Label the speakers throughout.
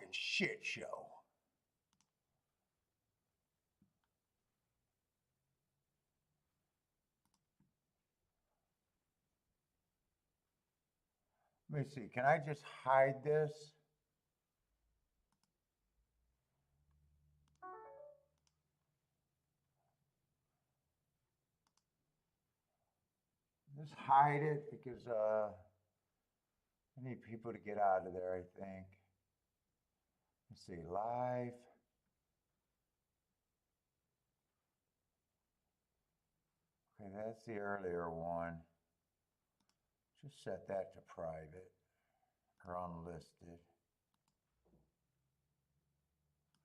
Speaker 1: fucking shit show. Let me see, can I just hide this? Just hide it because I need people to get out of there, I think. Let's see, live. Okay, that's the earlier one. Just set that to private or unlisted.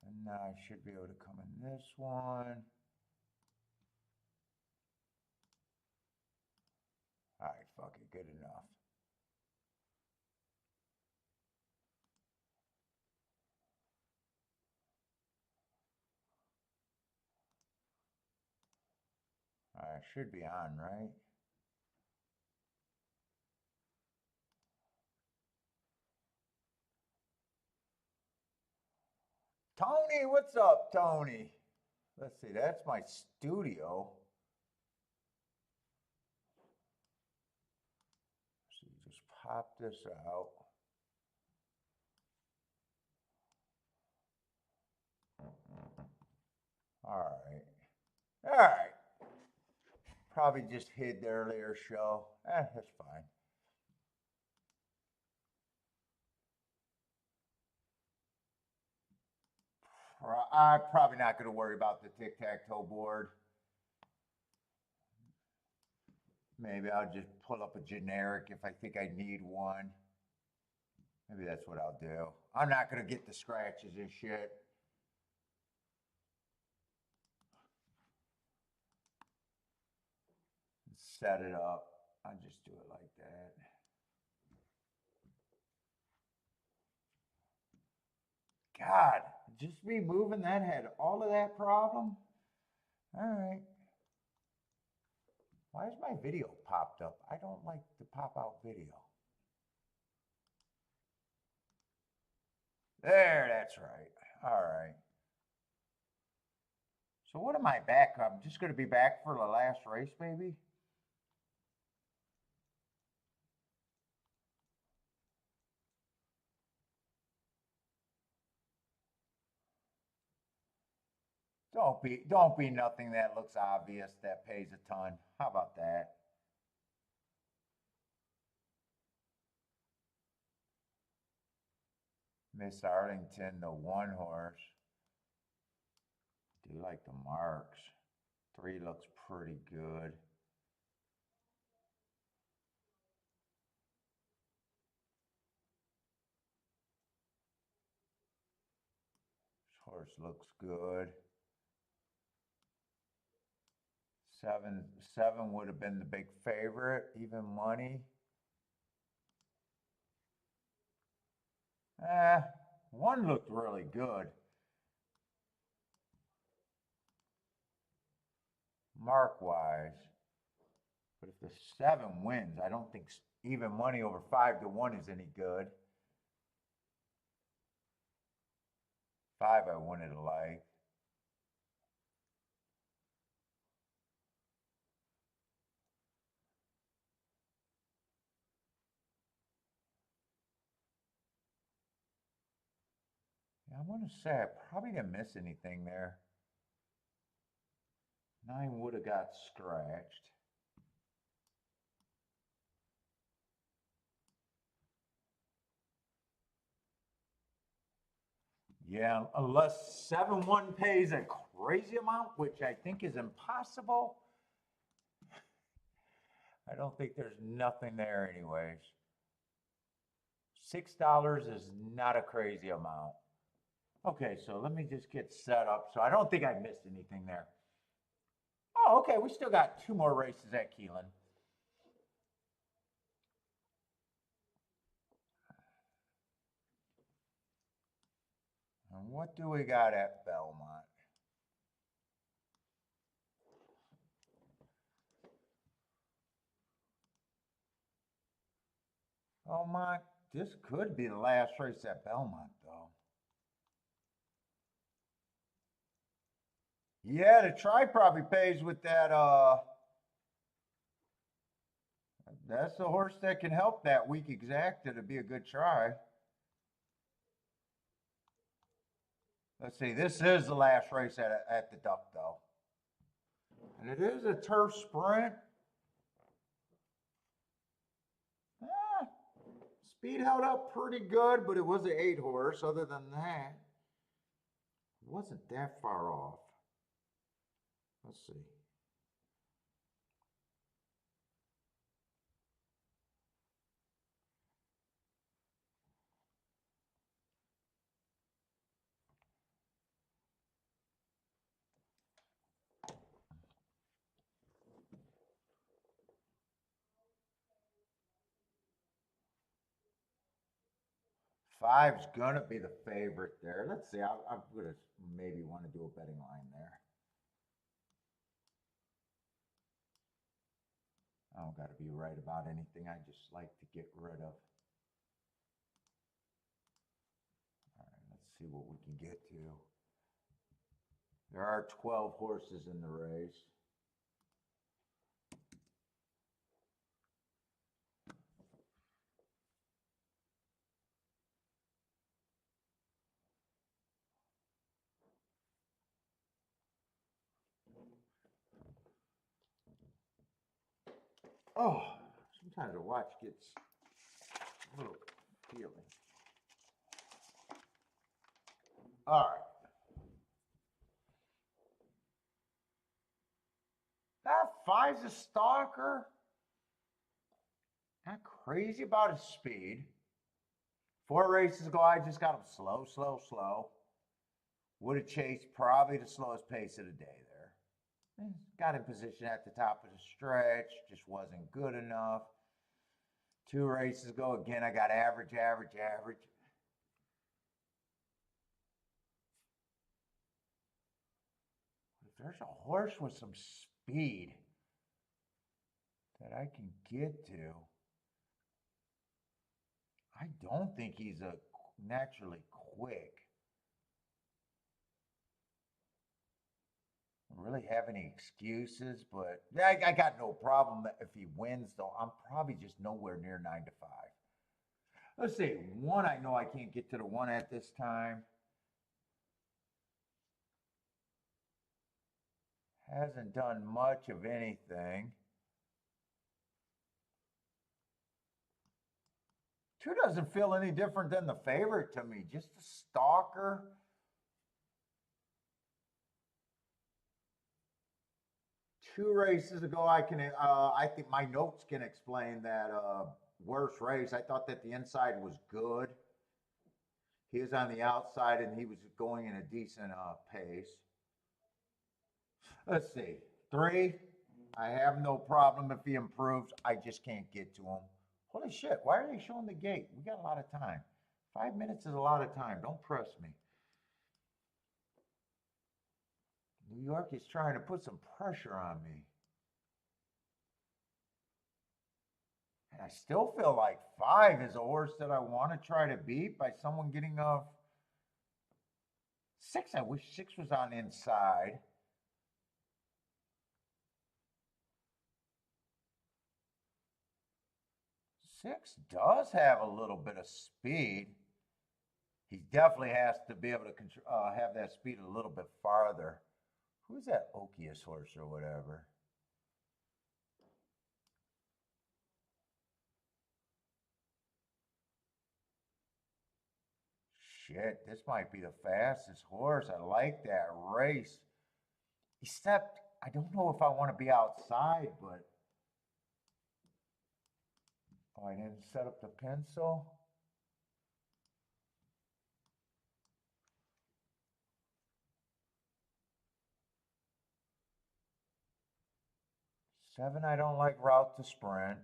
Speaker 1: And now I should be able to come in this one. All right, fuck it, good enough. All right, should be on, right? Tony, what's up, Tony? Let's see, that's my studio. So you just pop this out. All right. All right. Probably just hid the earlier show. That's fine. I'm probably not going to worry about the tic-tac-toe board. Maybe I'll just pull up a generic if I think I need one. Maybe that's what I'll do. I'm not going to get the scratches and shit. Set it up. I'll just do it like that. God, just me moving that had all of that problem? All right. Why is my video popped up? I don't like the pop out video. There, that's right. All right. So what am I back? I'm just going to be back for the last race, maybe? Don't be nothing that looks obvious that pays a ton. How about that? Miss Arlington, the one horse. Do like the marks. 3 looks pretty good. This horse looks good. 7 would have been the big favorite, even money. 1 looked really good. Mark-wise. But if the 7 wins, I don't think even money over 5-1 is any good. 5 I wanted to like. Yeah, I want to say I probably didn't miss anything there. 9 would have got scratched. Yeah, unless 7-1 pays a crazy amount, which I think is impossible. I don't think there's nothing there anyways. $6 is not a crazy amount. Okay, so let me just get set up. So I don't think I missed anything there. Oh, okay, we still got 2 more races at Keeneland. And what do we got at Belmont? Belmont, this could be the last race at Belmont, though. Yeah, the try probably pays with that. That's the horse that can help that weak exacta to be a good try. Let's see. This is the last race at the Duck, though, and it is a turf sprint. Ah, speed held up pretty good, but it was an 8-horse. Other than that, it wasn't that far off. Let's see. Five's gonna be the favorite there. Let's see. I'm gonna maybe want to do a betting line there. I don't got to be right about anything. I just like to get rid of. All right, let's see what we can get to. There are 12 horses in the race. Oh, sometimes the watch gets a little feeling. All right. That Five's a stalker. Not crazy about his speed. 4 races ago, I just got him slow, slow, slow. Would have chased probably the slowest pace of the day there. Got in position at the top of the stretch, just wasn't good enough. 2 races ago, again, I got average, average, average. If there's a horse with some speed that I can get to, I don't think he's a naturally quick. I don't really have any excuses, but yeah, I got no problem if he wins, though. I'm probably just nowhere near 9 to 5. Let's see, 1, I know I can't get to the 1 at this time. Hasn't done much of anything. 2 doesn't feel any different than the favorite to me. Just a stalker. Two races ago, I think my notes can explain that worst race. I thought that the inside was good. He was on the outside and he was going in a decent pace. Let's see. 3, I have no problem if he improves. I just can't get to him. Holy shit, why are they showing the gate? We got a lot of time. 5 minutes is a lot of time. Don't press me. New York is trying to put some pressure on me. And I still feel like 5 is a horse that I want to try to beat by someone getting off. 6, I wish 6 was on inside. 6 does have a little bit of speed. He definitely has to be able to have that speed a little bit farther. Who's that Okius horse or whatever? Shit, this might be the fastest horse. I like that race. Except, I don't know if I want to be outside, but... Oh, I didn't set up the pencil. Seven, I don't like route to sprint.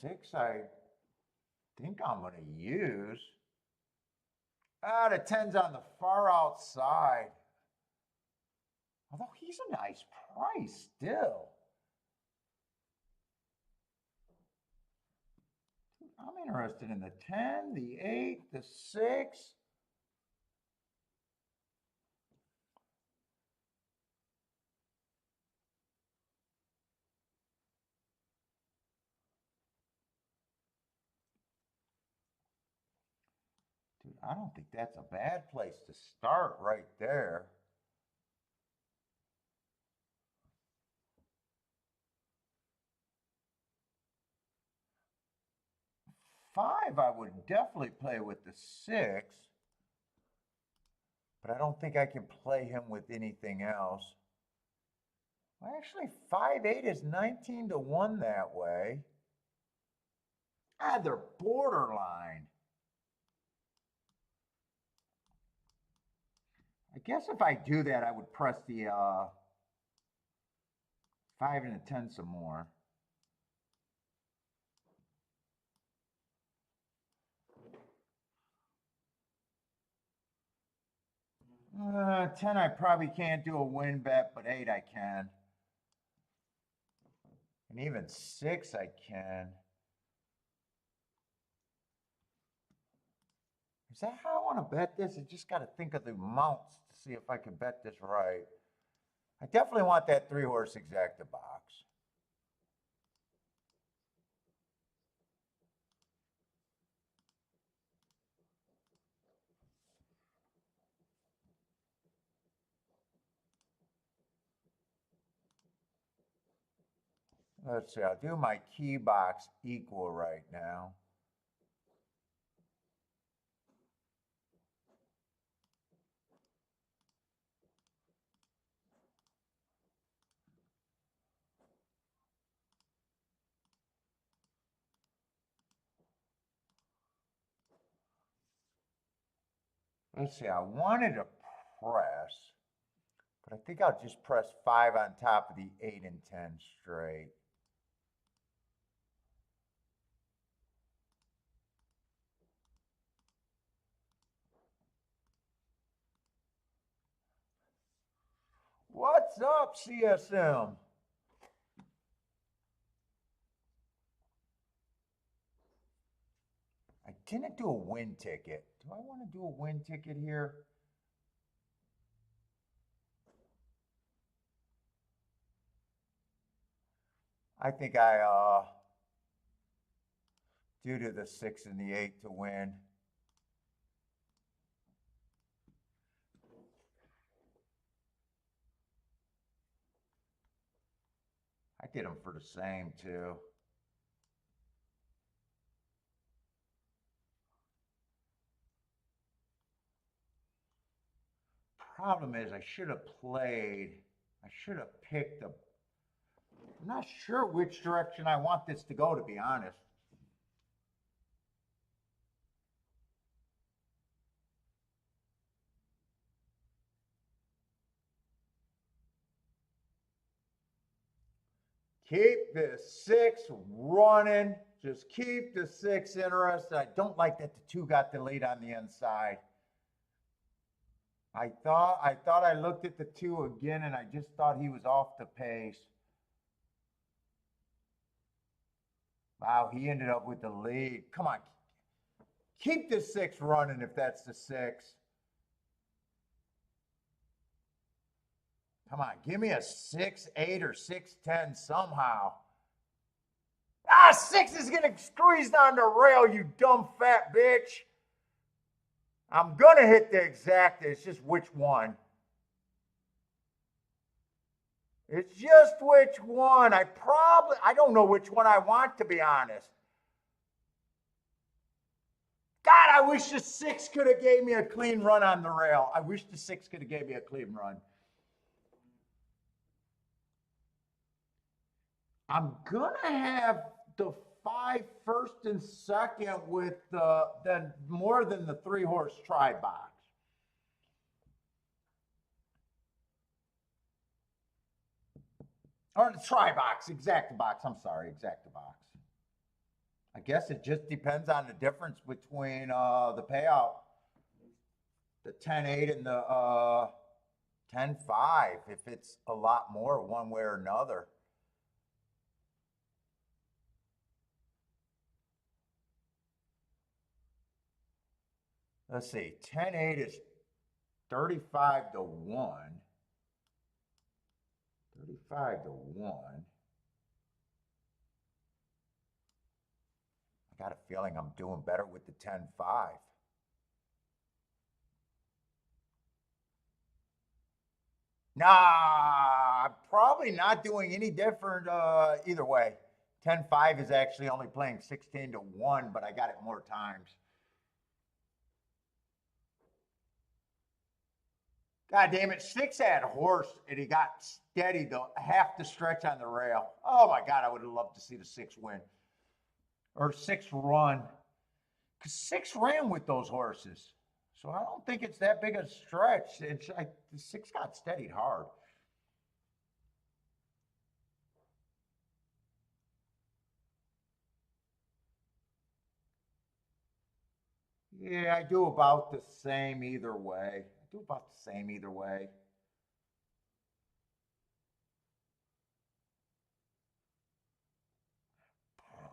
Speaker 1: 6, I think I'm going to use. The 10's on the far outside. Although he's a nice price still. I'm interested in the 10, the 8, the 6. I don't think that's a bad place to start right there. Five, I would definitely play with the 6, but I don't think I can play him with anything else. Well, actually, 5-8 is 19 to 1 that way. Ah, they're borderline. I guess if I do that, I would press the 5 and a 10 some more. 10, I probably can't do a win bet, but 8 I can. And even 6 I can. Is that how I want to bet this? I just got to think of the amounts to see if I can bet this right. I definitely want that 3-horse exacta box. Let's see, I'll do my key box equal right now. Let's see, I wanted to press, but I think I'll just press 5 on top of the 8 and 10 straight. What's up, CSM? I didn't do a win ticket. Do I want to do a win ticket here? I think I due to the 6 and the 8 to win. I did them for the same too. Problem is I should have picked I'm not sure which direction I want this to go, to be honest. Keep the 6 running. Just keep the 6 interested. I don't like that the 2 got the lead on the inside. I thought I looked at the 2 again and I just thought he was off the pace. Wow, he ended up with the lead. Come on. Keep the 6 running if that's the 6. Come on, give me a 6-8 or 6-10 somehow. Ah, 6 is going to squeeze down the rail, you dumb fat bitch. I'm going to hit the exacta. It's just which one. It's just which one. I don't know which one I want, to be honest. God, I wish the 6 could have gave me a clean run on the rail. I wish the 6 could have gave me a clean run. I'm going to have the 5 first and second with then more than the 3-horse try box. Or the try box, exacta box. I'm sorry, exacta box. I guess it just depends on the difference between the payout, the 10-8 and the 10-5, if it's a lot more one way or another. Let's see, 10-8 is 35 to 1. 35 to 1. I got a feeling I'm doing better with the 10-5. Nah, I'm probably not doing any different either way. 10-5 is actually only playing 16 to 1, but I got it more times. God damn it, Six had horse and he got steady though, half the stretch on the rail. Oh my God, I would have loved to see the Six win. Or Six run. Because Six ran with those horses. So I don't think it's that big a stretch. The Six got steadied hard. Yeah, I do about the same either way. I do about the same either way.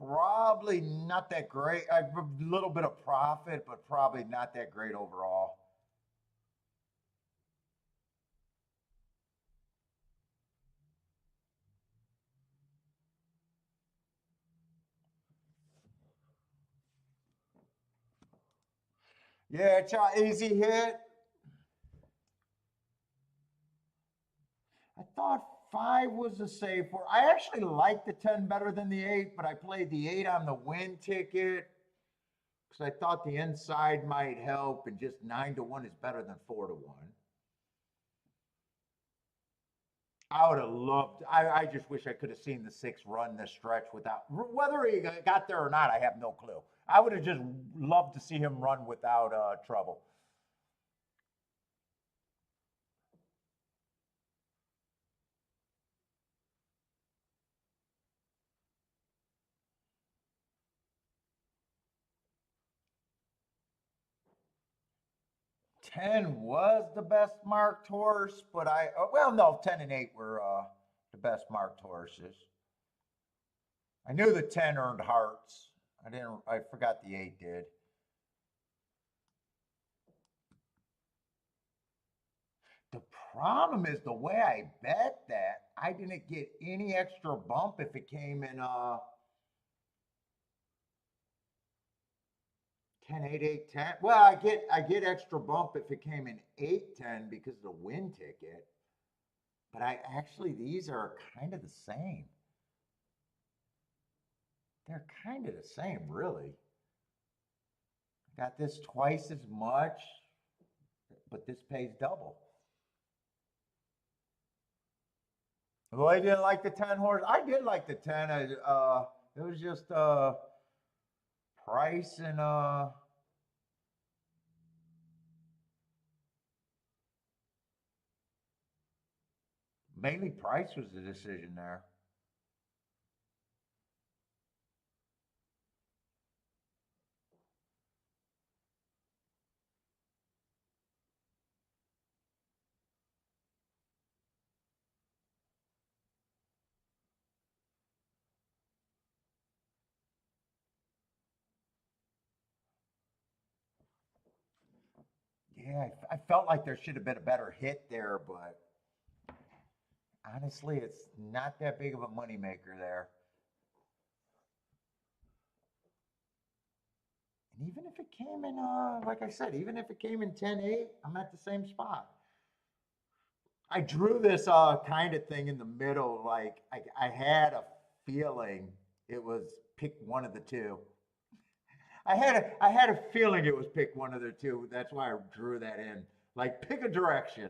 Speaker 1: Probably not that great. A little bit of profit, but probably not that great overall. Yeah, it's an easy hit. I thought five was a safe one. I actually like the 10 better than the eight, but I played the eight on the win ticket because I thought the inside might help, and just 9 to 1 is better than 4 to 1. I would have loved. I just wish I could have seen the Six run this stretch without. Whether he got there or not, I have no clue. I would have just loved to see him run without trouble. 10 was the best marked horse, but well, no, 10 and 8 were the best marked horses. I knew the 10 earned hearts. I forgot the 8 did. The problem is the way I bet that, I didn't get any extra bump if it came in 10, 8, 8, 10. Well, I get extra bump if it came in 8, 10 because of the win ticket. But these are kind of the same. They're kind of the same, really. Got this twice as much, but this pays double. Well, I didn't like the 10 horse. I did like the 10. It was just price and mainly price was the decision there. Yeah, I felt like there should have been a better hit there, but honestly, it's not that big of a moneymaker there. And even if it came in, like I said, even if it came in 10-8, I'm at the same spot. I drew this kind of thing in the middle. Like I had a feeling it was pick one of the two. I had a feeling it was pick one of the two. That's why I drew that in. Like pick a direction.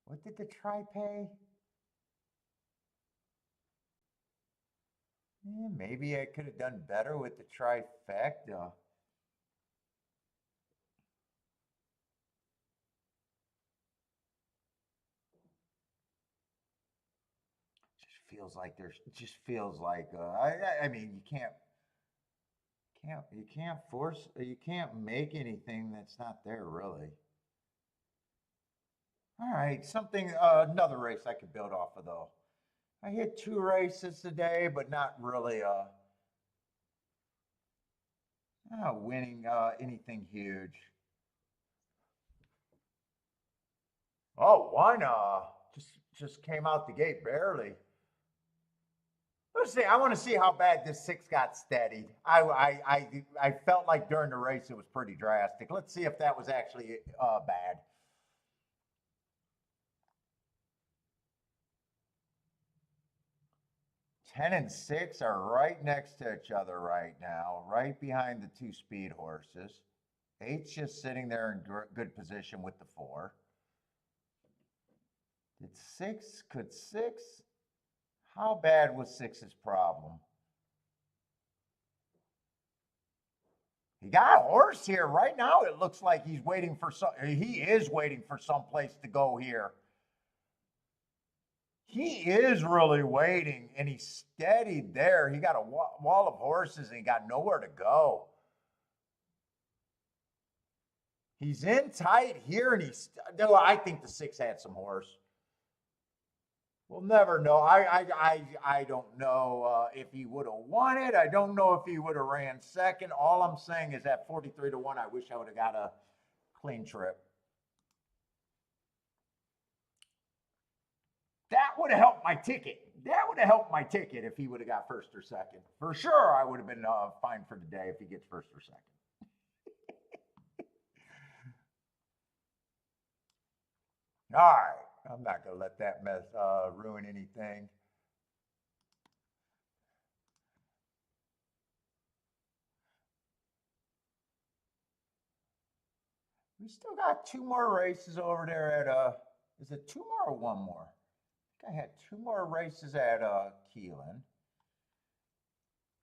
Speaker 1: What did the try pay? Maybe I could have done better with the trifecta. Just feels like I mean you can't force you can't make anything that's not there really. All right, something another race I could build off of though. I hit two races today, but not really. Not winning anything huge. Oh, one just came out the gate barely. Let's see. I want to see how bad this 6 got steadied. I felt like during the race it was pretty drastic. Let's see if that was actually bad. Ten and 6 are right next to each other right now, right behind the 2 speed horses. 8's just sitting there in good position with the 4. Could 6? How bad was 6's problem? He got a horse here. Right now it looks like he's waiting for he is waiting for someplace to go here. He is really waiting, and he's steadied there. He got a wall of horses, and he got nowhere to go. He's in tight here, and I think the 6 had some horse. We'll never know. I don't know if he would have won it. I don't know if he would have ran second. All I'm saying is at 43-1, I wish I would have got a clean trip. That would have helped my ticket. That would have helped my ticket if he would have got first or second. For sure, I would have been fine for the day if he gets first or second. All right. I'm not going to let that mess ruin anything. We still got 2 more races over there at, is it 2 more or 1 more? I think I had 2 more races at Keeneland.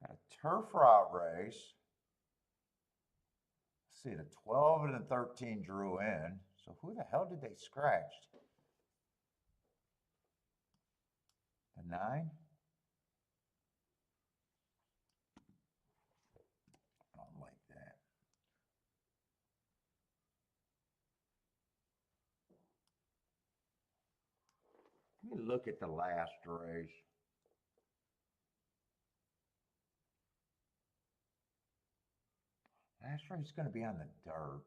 Speaker 1: Got a turf route race. Let's see, the 12 and the 13 drew in. So who the hell did they scratch? The 9? I don't like that. Let me look at the last race. Last race is going to be on the dirt.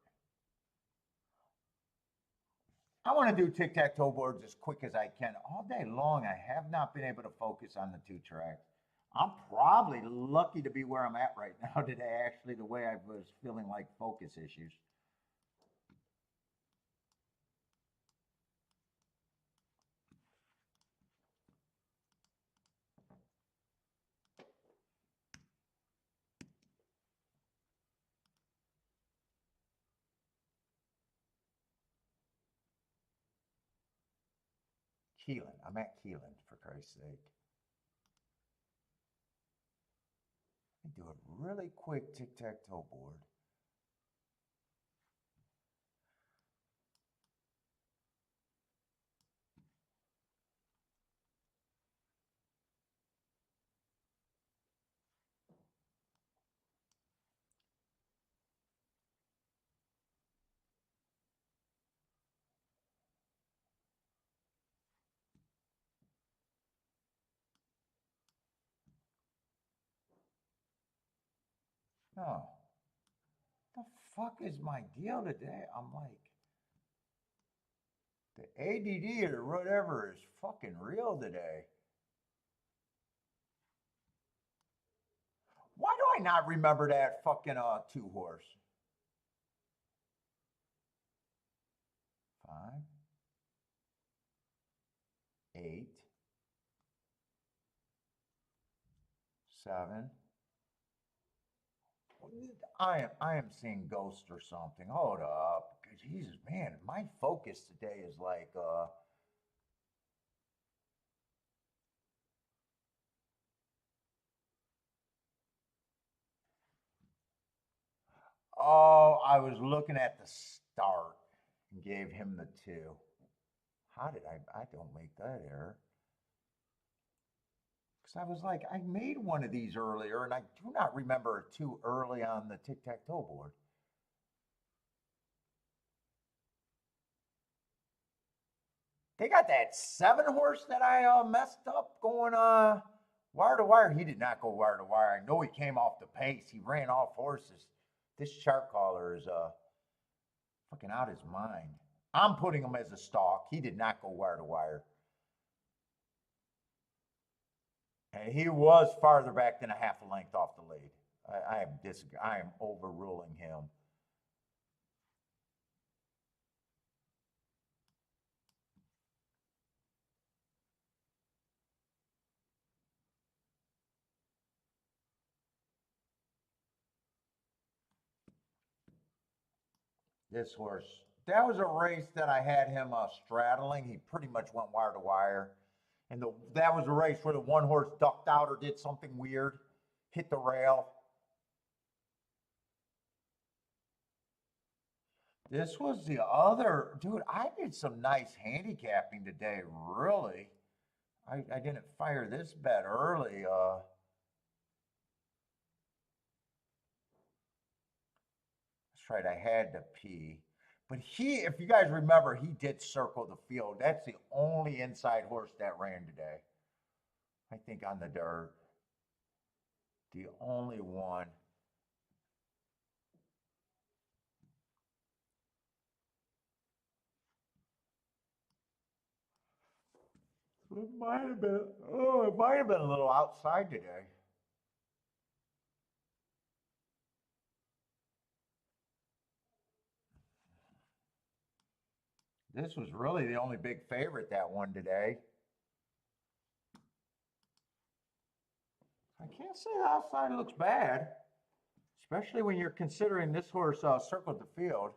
Speaker 1: I want to do tic-tac-toe boards as quick as I can. All day long, I have not been able to focus on the 2 tracks. I'm probably lucky to be where I'm at right now today, actually, the way I was feeling like focus issues. Keeneland. I'm at Keeneland, for Christ's sake. Let me do a really quick tic-tac-toe board. Oh, the fuck is my deal today? I'm like, the ADD or whatever is fucking real today. Why do I not remember that fucking 2 horse? 5, 8, 7. I am seeing ghosts or something. Hold up. Jesus, man, my focus today is like oh, I was looking at the start and gave him the 2. How did I don't make that error. Because I was like, I made one of these earlier, and I do not remember it too early on the tic-tac-toe board. They got that 7 horse that I messed up going wire to wire. He did not go wire to wire. I know he came off the pace. He ran off horses. This chart caller is fucking out his mind. I'm putting him as a stalk. He did not go wire to wire. And he was farther back than a half a length off the lead. I am overruling him. This horse, that was a race that I had him straddling. He pretty much went wire to wire. And that was a race where the one horse ducked out or did something weird, hit the rail. This was the other, dude, I did some nice handicapping today, really. I didn't fire this bet early. That's right, I had to pee. But if you guys remember, he did circle the field. That's the only inside horse that ran today. I think on the dirt. The only one. It might have been, it might have been a little outside today. This was really the only big favorite that won today. I can't say the outside looks bad, especially when you're considering this horse circled the field.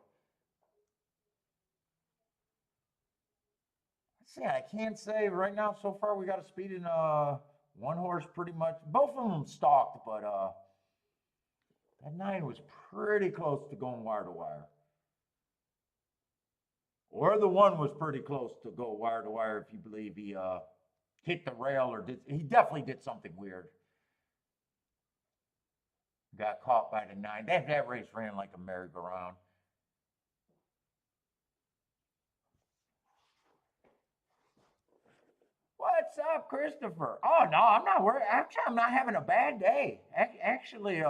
Speaker 1: See, I can't say right now. So far, we got a speed in one horse pretty much. Both of them stalked, but that 9 was pretty close to going wire to wire. Or the 1 was pretty close to go wire to wire if you believe he hit the rail or he definitely did something weird. Got caught by the 9. That race ran like a merry-go-round. What's up, Christopher? Oh, no, I'm not worried. Actually, I'm not having a bad day. Actually,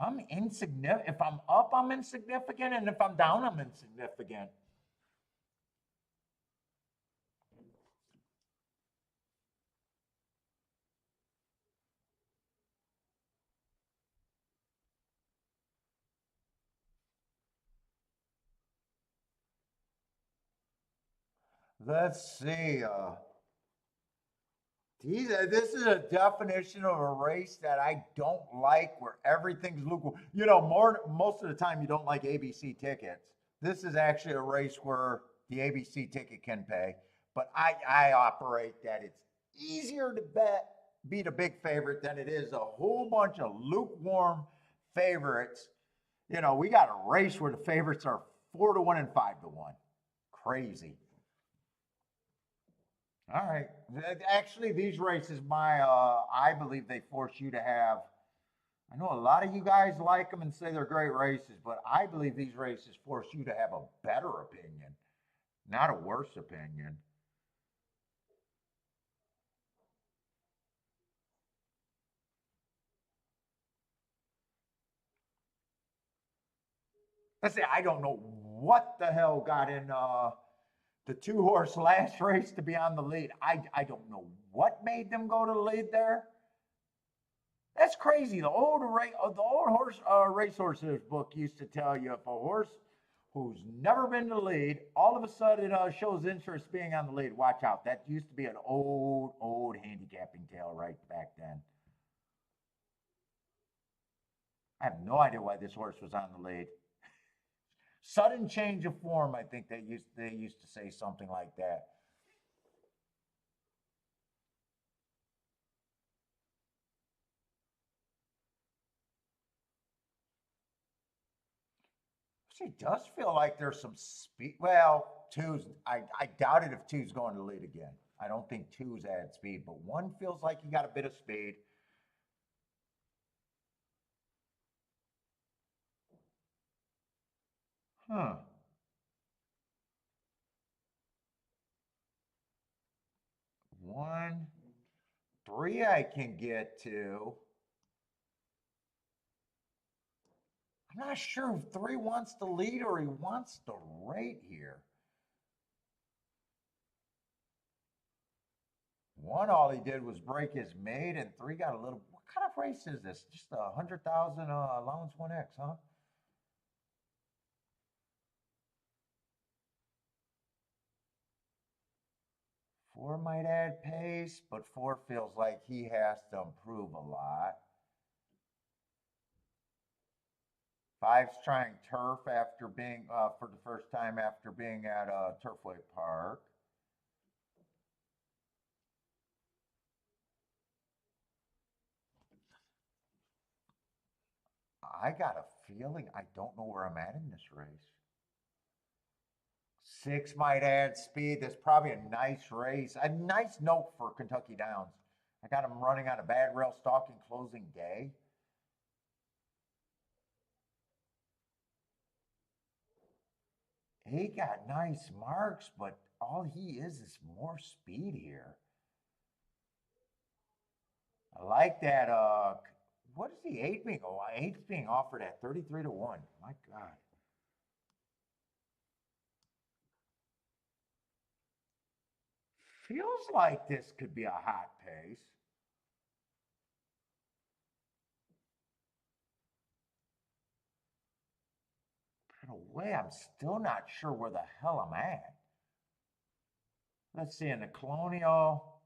Speaker 1: I'm insignificant. If I'm up, I'm insignificant. And if I'm down, I'm insignificant. Let's see. This is a definition of a race that I don't like, where everything's lukewarm. You know, most of the time you don't like ABC tickets. This is actually a race where the ABC ticket can pay, but I operate that it's easier to beat a big favorite than it is a whole bunch of lukewarm favorites. You know, we got a race where the favorites are 4-1 and 5-1. Crazy. All right. Actually, these races, I believe they force you to have. I know a lot of you guys like them and say they're great races, but I believe these races force you to have a better opinion, not a worse opinion. Let's say I don't know what the hell got in the 2-horse last race to be on the lead. I don't know what made them go to the lead there. That's crazy. The old horse racehorses book used to tell you if a horse who's never been to the lead all of a sudden shows interest being on the lead, watch out. That used to be an old handicapping tale right back then. I have no idea why this horse was on the lead. Sudden change of form, I think they used to say something like that. It does feel like there's some speed. Well, I doubt it if two's going to lead again. I don't think two's added speed, but 1 feels like he got a bit of speed. Huh. 1, 3 I can get to. I'm not sure if 3 wants to lead or he wants to rate here. 1, all he did was break his mate, and 3 got a little. What kind of race is this? Just a 100,000 allowance 1X, huh? Four might add pace, but 4 feels like he has to improve a lot. 5's trying turf after being for the first time after being at Turfway Park. I got a feeling I don't know where I'm at in this race. 6 might add speed. That's probably a nice race. A nice note for Kentucky Downs. I got him running on a bad rail stalking closing day. He got nice marks, but all he is more speed here. I like that. What is the 8 being? Oh, 8's being offered at 33 to 1. My God. Feels like this could be a hot pace. But in a way, I'm still not sure where the hell I'm at. Let's see, in the Colonial.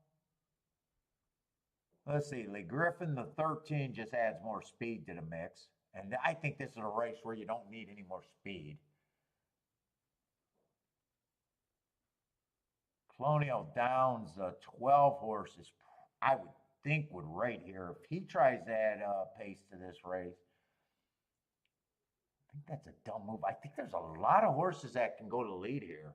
Speaker 1: Let's see, Lee Griffin, the 13 just adds more speed to the mix. And I think this is a race where you don't need any more speed. Colonial Downs, 12 horses, I would think would rate here. If he tries to add pace to this race, I think that's a dumb move. I think there's a lot of horses that can go to lead here.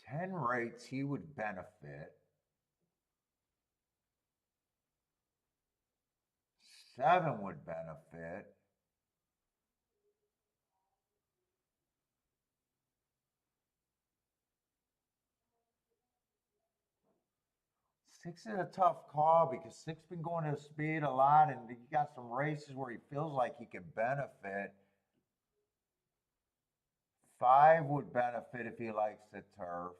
Speaker 1: Ten rates, he would benefit. 7 would benefit. 6 is a tough call because 6 been going to speed a lot, and he got some races where he feels like he can benefit. 5 would benefit if he likes the turf.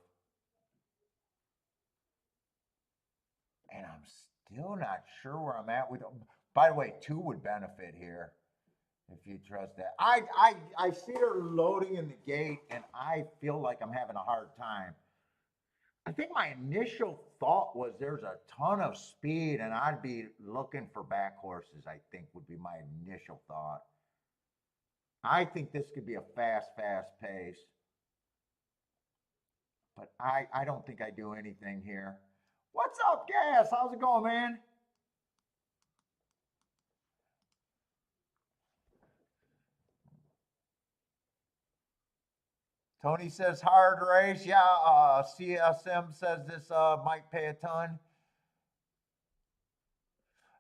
Speaker 1: And I'm still not sure where I'm at with. By the way, 2 would benefit here if you trust that. I see her loading in the gate, and I feel like I'm having a hard time. I think my initial thought was there's a ton of speed, and I'd be looking for back horses, I think would be my initial thought. I think this could be a fast pace. But I don't think I do anything here. What's up, Gas? How's it going, man? Tony says hard race. Yeah, CSM says this might pay a ton.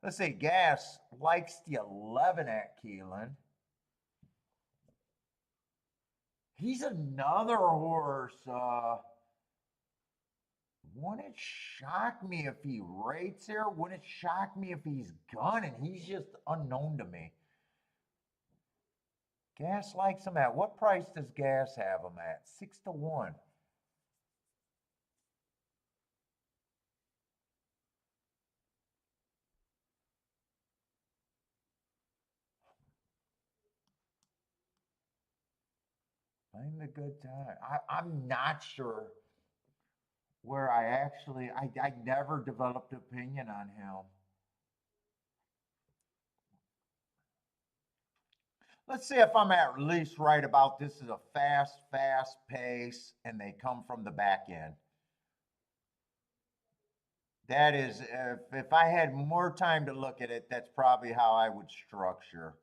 Speaker 1: Let's see, Gas likes the 11 at Keeneland. He's another horse. Wouldn't it shock me if he rates here? Wouldn't it shock me if he's gunning? He's just unknown to me. Gas likes him at what price does Gas have him at? 6 to 1. Find a good time. I'm not sure where I never developed opinion on him. Let's see if I'm at least right about this is a fast pace and they come from the back end. That is, if I had more time to look at it, that's probably how I would structure.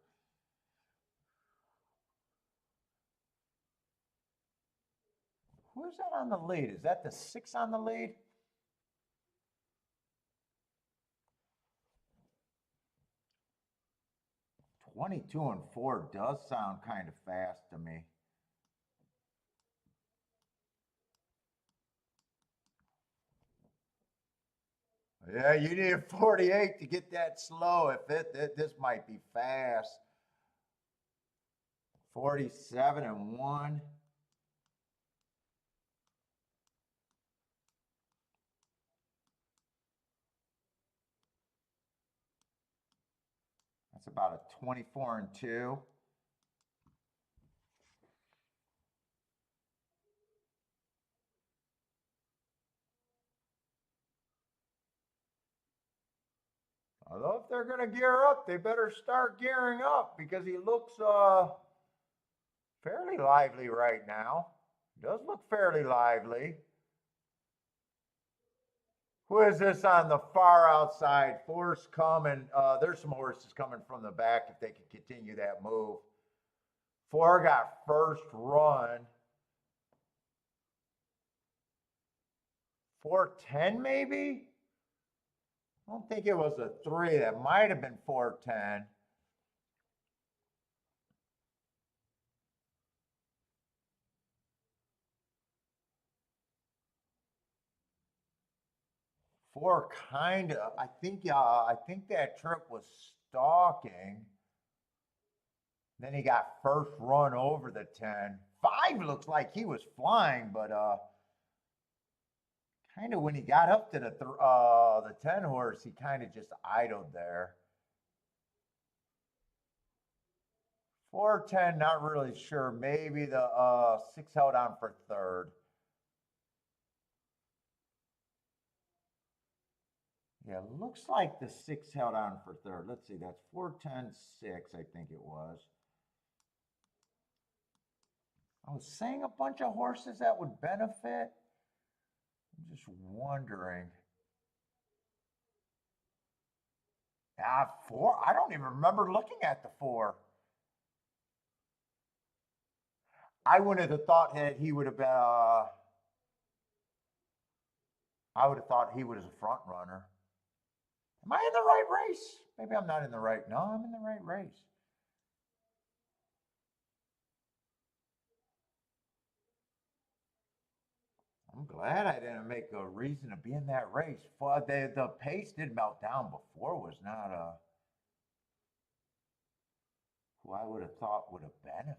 Speaker 1: Who's that on the lead? Is that the 6 on the lead? $22 and 4 does sound kind of fast to me. Yeah, you need a 48 to get that slow. This might be fast. 47 and 1. That's about a 24 and 2. Although if they're going to gear up, they better start gearing up because he looks fairly lively right now. Does look fairly lively. Who is this on the far outside? Force coming. There's some horses coming from the back if they can continue that move. 4 got first run. 410 maybe? I don't think it was a 3. That might have been 410. Four kind of. I think that trip was stalking. Then he got first run over the 10. 5 looks like he was flying, but kind of when he got up to the 10 horse, he kind of just idled there. 410, not really sure. Maybe the 6 held on for third. Yeah, looks like the 6 held on for third. Let's see, that's 410, 6, I think it was. I was saying a bunch of horses that would benefit. I'm just wondering. 4, I don't even remember looking at the 4. I wouldn't have thought that he would have been, I would have thought he was a front runner. Am I in the right race? Maybe I'm not in the right, no, I'm in the right race. I'm glad I didn't make a reason to be in that race. The pace did melt down before, was not who I would have thought would have benefited.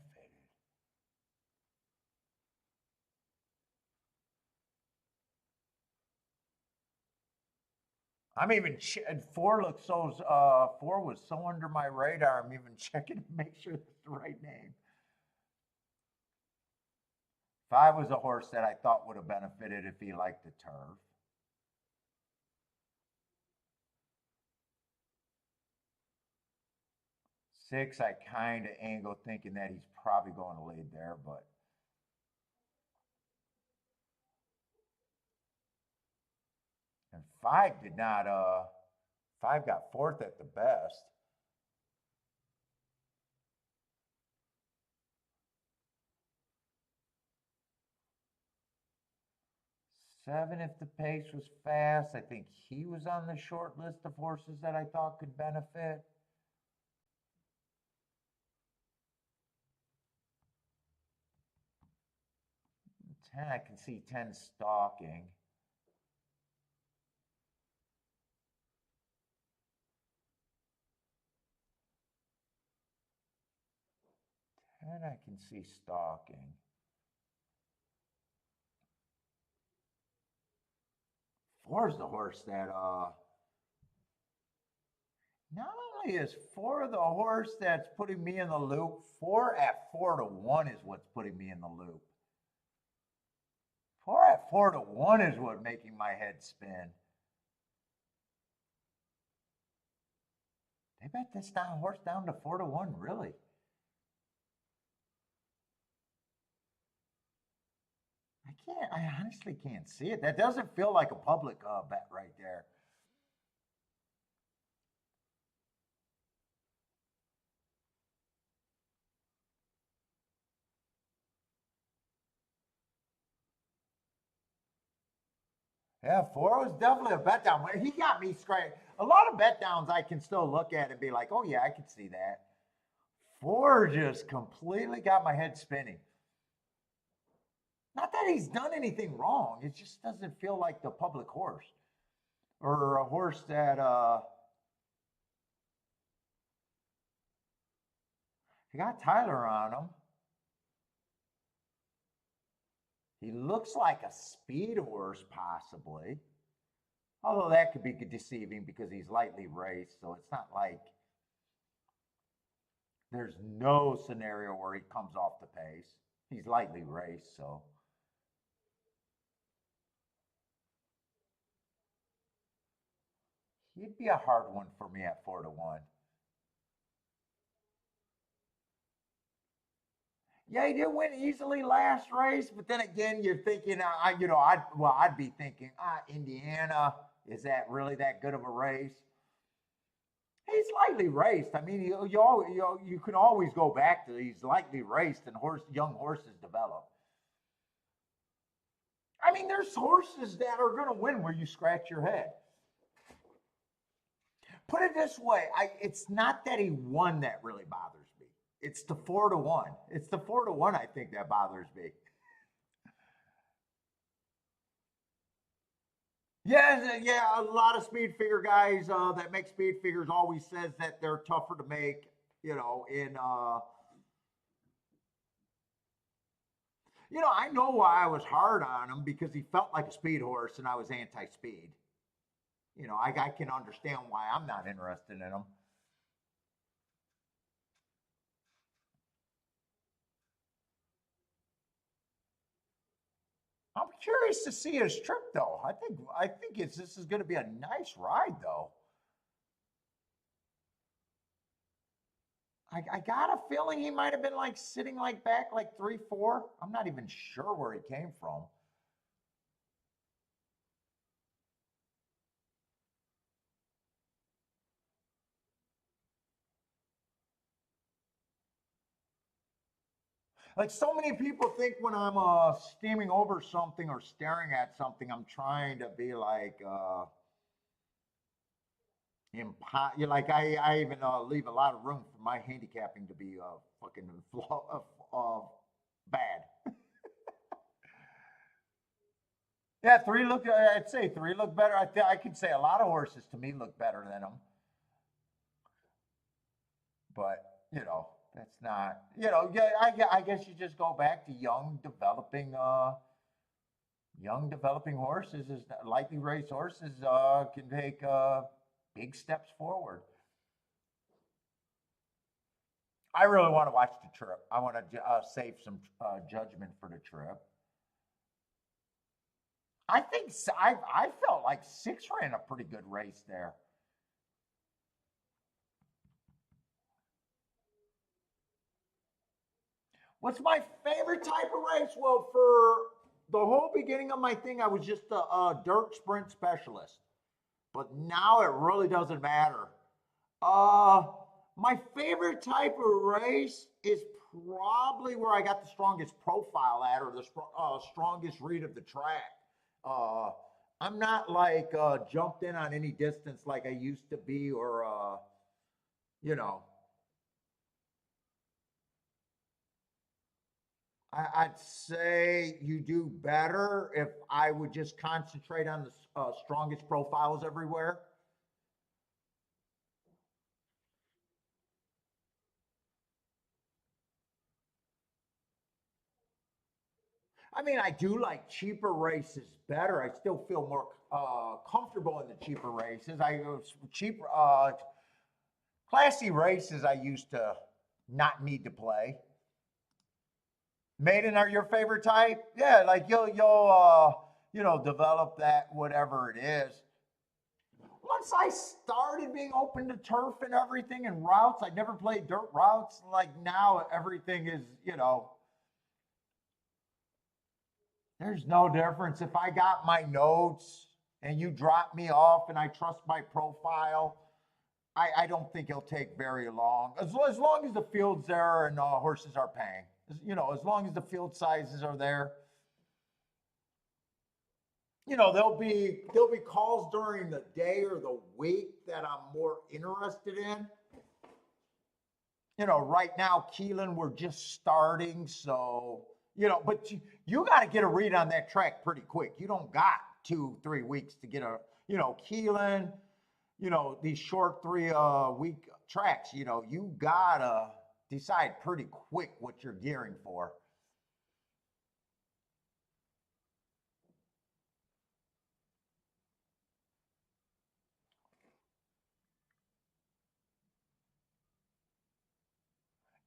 Speaker 1: I'm even 4 looks so 4 was so under my radar. I'm even checking to make sure that's the right name. 5 was a horse that I thought would have benefited if he liked the turf. 6, I kind of angle thinking that he's probably going to lead there, but and 5 did not. 5 got 4th at the best. Seven, if the pace was fast, I think he was on the short list of horses that I thought could benefit. 10, I can see 10 stalking. 10, I can see stalking. 4 is the horse that not only is 4 the horse that's putting me in the loop, 4 at 4 to 1 is what's putting me in the loop. 4 at 4 to 1 is what's making my head spin. They bet this horse down to 4 to 1, really. I honestly can't see it. That doesn't feel like a public bet right there. Yeah, 4 was definitely a bet down. He got me straight. A lot of bet downs I can still look at and be like, oh yeah, I can see that. 4 just completely got my head spinning. Not that he's done anything wrong. It just doesn't feel like the public horse. or a horse that he got Tyler on him. He looks like a speed horse, possibly. Although that could be deceiving because he's lightly raced, so it's not like there's no scenario where he comes off the pace. He's lightly raced, so. He'd be a hard one for me at 4-1. Yeah, he did win easily last race, but then again, you're thinking, I'd be thinking, Indiana, is that really that good of a race? He's lightly raced. I mean, you can always go back to he's lightly raced and young horses develop. I mean, there's horses that are going to win where you scratch your head. Put it this way, it's not that he won that really bothers me. It's the 4-1. It's the 4-1 I think that bothers me. Yeah, a lot of speed figure guys that make speed figures always says that they're tougher to make, I know why I was hard on him because he felt like a speed horse and I was anti-speed. I can understand why I'm not interested in him. I'm curious to see his trip, though. I think this is going to be a nice ride, though. I got a feeling he might have been like sitting like back like 3-4. I'm not even sure where he came from. Like so many people think when I'm steaming over something or staring at something, I'm trying to be like like I even leave a lot of room for my handicapping to be fucking bad. Yeah, three look. I'd say three look better. I could say a lot of horses to me look better than them, but that's not. Yeah. I guess you just go back to young developing horses. Is lightly raced horses can take big steps forward. I really want to watch the trip. I want to save some judgment for the trip. I think I felt like 6 ran a pretty good race there. What's my favorite type of race? Well, for the whole beginning of my thing, I was just a dirt sprint specialist. But now it really doesn't matter. Uh, my favorite type of race is probably where I got the strongest profile at or the strongest read of the track. Uh, I'm not like jumped in on any distance like I used to be, or you know, I'd say you do better if I would just concentrate on the strongest profiles everywhere. I mean, I do like cheaper races better. I still feel more comfortable in the cheaper races. Cheaper, classy races. I used to not need to play. Maiden are your favorite type? Yeah, like you'll develop that whatever it is. Once I started being open to turf and everything and routes, I never played dirt routes. Like now, everything is there's no difference. If I got my notes and you drop me off and I trust my profile, I don't think it'll take very long. As long as the field's there and horses are paying. As long as the field sizes are there. There'll be calls during the day or the week that I'm more interested in. Right now, Keeneland, we're just starting. So, but you got to get a read on that track pretty quick. You don't got 2-3 weeks to get Keeneland, these short 3 week tracks, you gotta decide pretty quick what you're gearing for.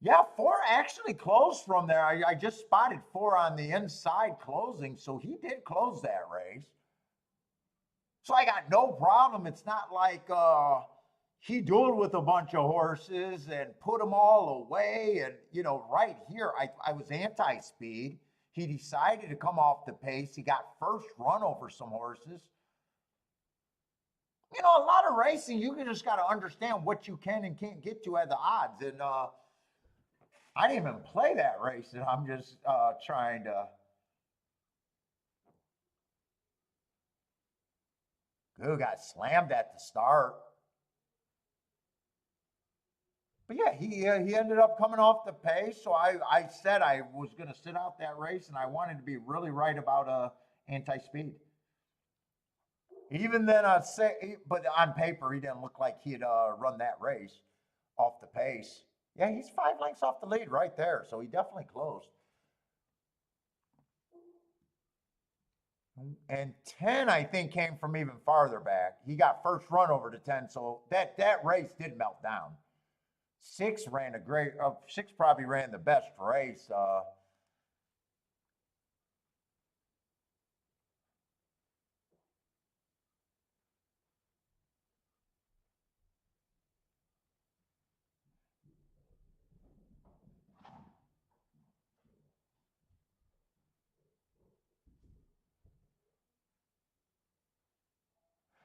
Speaker 1: Yeah, 4 actually closed from there. I just spotted 4 on the inside closing, so he did close that race. So I got no problem. It's not like he dueled with a bunch of horses and put them all away. And, right here, I was anti-speed. He decided to come off the pace. He got first run over some horses. A lot of racing, you just got to understand what you can and can't get to at the odds. And I didn't even play that race, and I'm just trying to. Who got slammed at the start. But yeah, he ended up coming off the pace. So I said I was going to sit out that race, and I wanted to be really right about anti-speed. Even then, I'd say, but on paper, he didn't look like he'd run that race off the pace. Yeah, he's 5 lengths off the lead right there, so he definitely closed. And 10, I think, came from even farther back. He got first run over to 10, so that race did melt down. 6 ran a great. 6 probably ran the best race.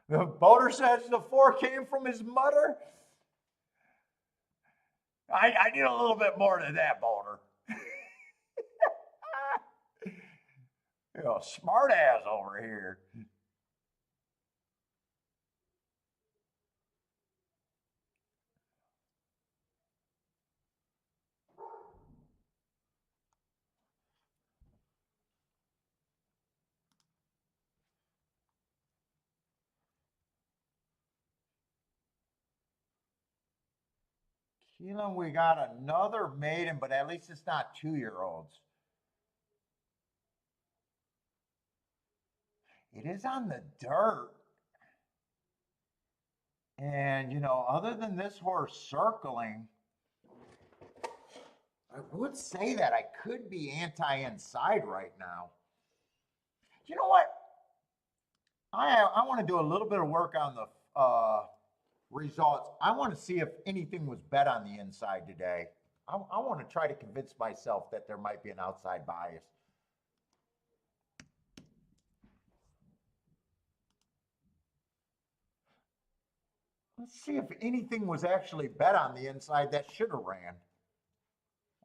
Speaker 1: The boater says the 4 came from his mother. I need a little bit more than that, boater. Smart ass over here. Keeneland, we got another maiden, but at least it's not 2-year-olds. It is on the dirt. And, other than this horse circling, I would say that I could be anti-inside right now. You know what? I want to do a little bit of work on the results. I want to see if anything was bet on the inside today. I want to try to convince myself that there might be an outside bias. Let's see if anything was actually bet on the inside that should have ran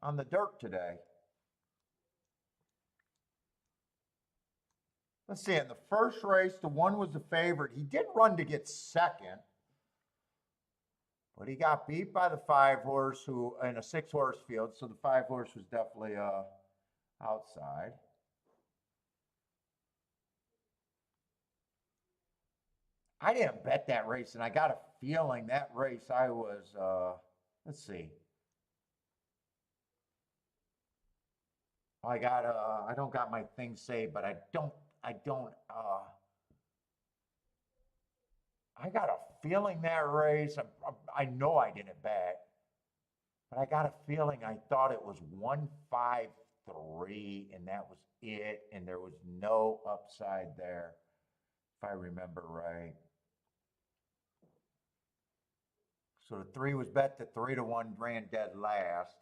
Speaker 1: on the dirt today. Let's see, in the first race, the 1 was the favorite. He did run to get second, but he got beat by the 5 horse who in a 6 horse field, so the 5 horse was definitely outside. I didn't bet that race, and I got a feeling that race I was, let's see. I don't got my thing saved, but I got a feeling that race, I know I didn't bet, but I got a feeling I thought it was 153, and that was it, and there was no upside there, if I remember right. So the 3 was bet, the 3-1 ran dead last.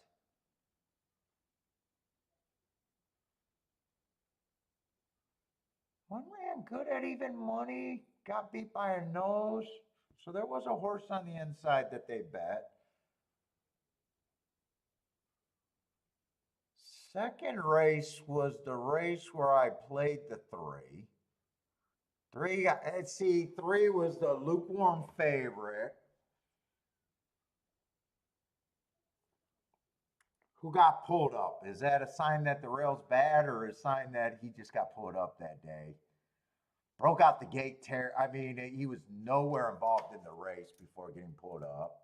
Speaker 1: One ran good at even money, got beat by a nose. So there was a horse on the inside that they bet. Second race was the race where I played the 3. 3 was the lukewarm favorite. Who got pulled up? Is that a sign that the rail's bad or a sign that he just got pulled up that day? Broke out the gate tear. I mean, he was nowhere involved in the race before getting pulled up.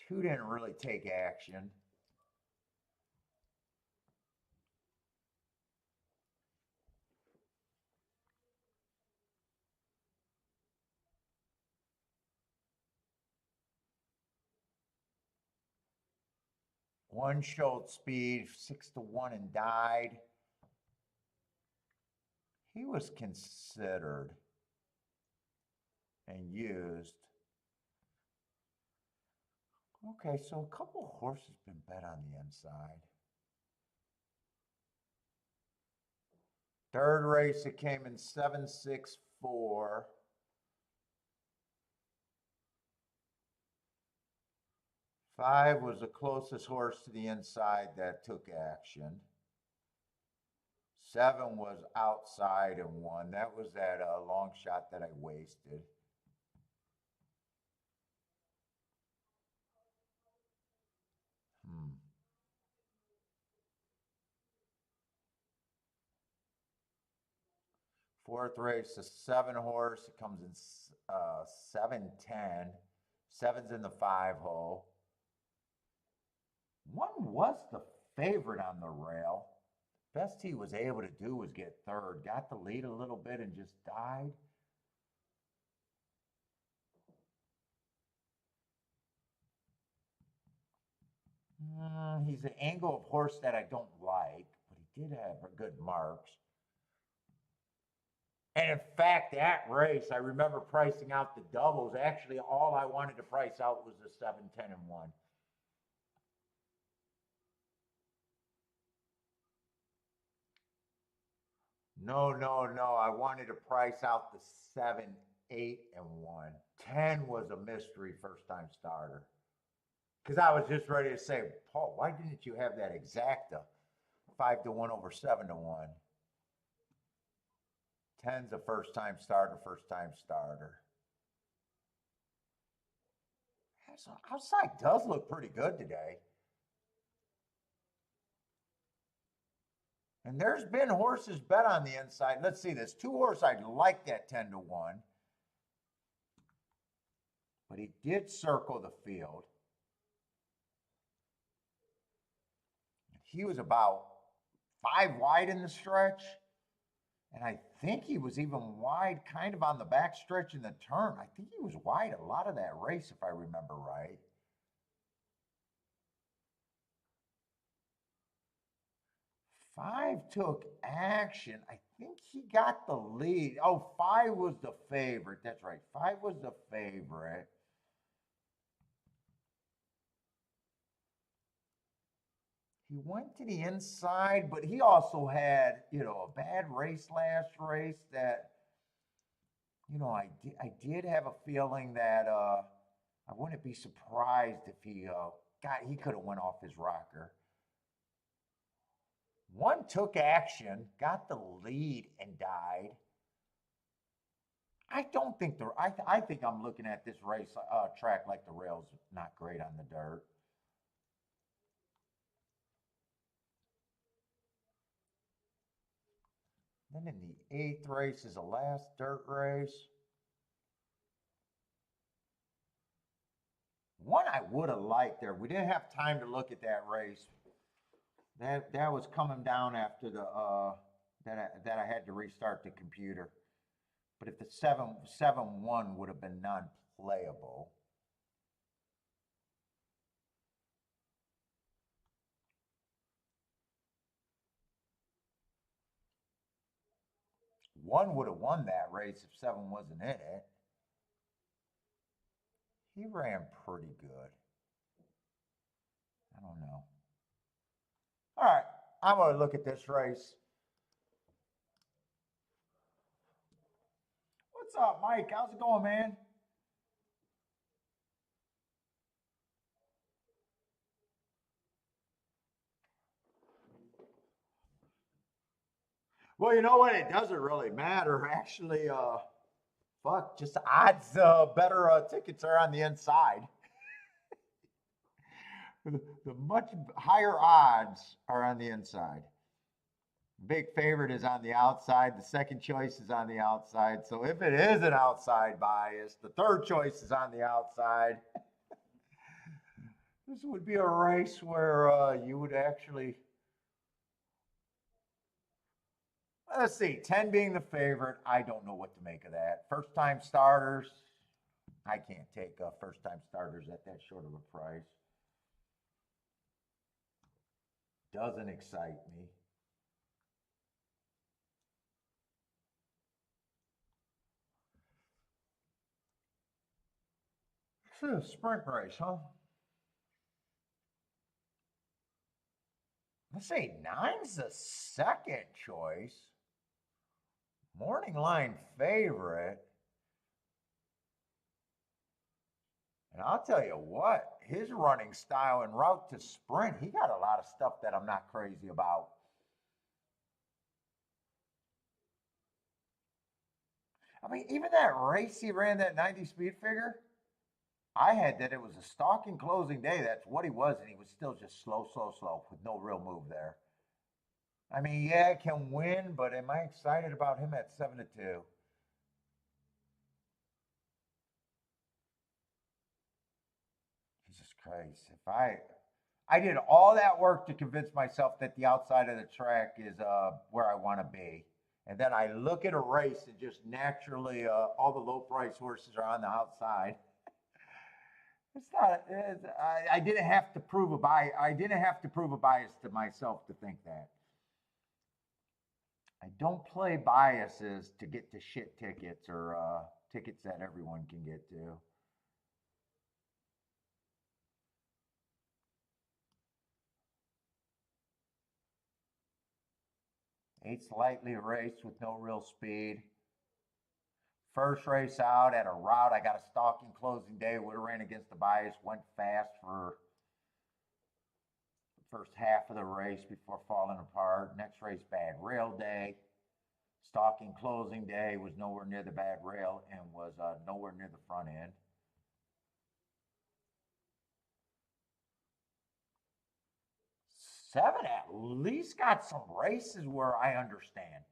Speaker 1: 2 didn't really take action. One showed speed 6-1 and died. He was considered and used. Okay, so a couple horses been bet on the inside. Third race, it came in 7-6-4. Five was the closest horse to the inside that took action. 7 was outside and won. That was that long shot that I wasted. Fourth race, a 7 horse. It comes in 7-10. 7's in the 5 hole. 1 was the favorite on the rail. Best he was able to do was get third. Got the lead a little bit and just died. He's an angle of horse that I don't like, but he did have good marks. And in fact, that race, I remember pricing out the doubles. Actually, all I wanted to price out was the 7, 10, and 1. No. I wanted to price out the 7, 8, and 1. 10 was a mystery first-time starter. Because I was just ready to say, Paul, why didn't you have that exacta 5-1 over 7-1? 10's a first-time starter. Outside does look pretty good today. And there's been horses bet on the inside. Let's see this. 2 horses I'd like that 10-1. But he did circle the field. He was about 5 wide in the stretch. And I think he was even wide kind of on the back stretch in the turn. I think he was wide a lot of that race, if I remember right. Five took action. I think he got the lead. Oh, 5 was the favorite. That's right. 5 was the favorite. He went to the inside, but he also had, a bad race last race that, I did have a feeling that I wouldn't be surprised if he could have went off his rocker. 1 took action, got the lead, and died. I don't think I think I'm looking at this race track like the rail's not great on the dirt. Then in the 8th race is the last dirt race. 1 I would have liked there. We didn't have time to look at that race. That was coming down after the that I had to restart the computer. But if the 7-1 would have been non-playable. One would have won that race if 7 wasn't in it. He ran pretty good. I don't know. All right, I'm going to look at this race. What's up, Mike? How's it going, man? Well, you know what? It doesn't really matter. Actually, just odds better tickets are on the inside. The much higher odds are on the inside. Big favorite is on the outside. The second choice is on the outside. So if it is an outside bias, the third choice is on the outside. This would be a race where you would actually, let's see, 10 being the favorite. I don't know what to make of that. First time starters, I can't take first time starters at that short of a price. Doesn't excite me. It's a sprint race, huh? Let's say 9's the second choice. Morning line favorite. And I'll tell you what, his running style and route to sprint, he got a lot of stuff that I'm not crazy about. I mean, even that race he ran, that 90 speed figure, I had that it was a stalking closing day. That's what he was, and he was still just slow with no real move there. I mean, yeah, it can win, but am I excited about him at 7-2? Jesus Christ. If I did all that work to convince myself that the outside of the track is where I want to be. And then I look at a race and just naturally all the low price horses are on the outside. It's not. I didn't have to prove a bias. I didn't have to prove a bias to myself to think that. I don't play biases to get to shit tickets or tickets that everyone can get to. Eight's lightly raced with no real speed. First race out at a route. I got a stalking closing day. Would have ran against the bias. Went fast for the first half of the race before falling apart. Next race, bad rail day. Stalking closing day was nowhere near the bad rail and was nowhere near the front end. Seven at least got some races where I understand.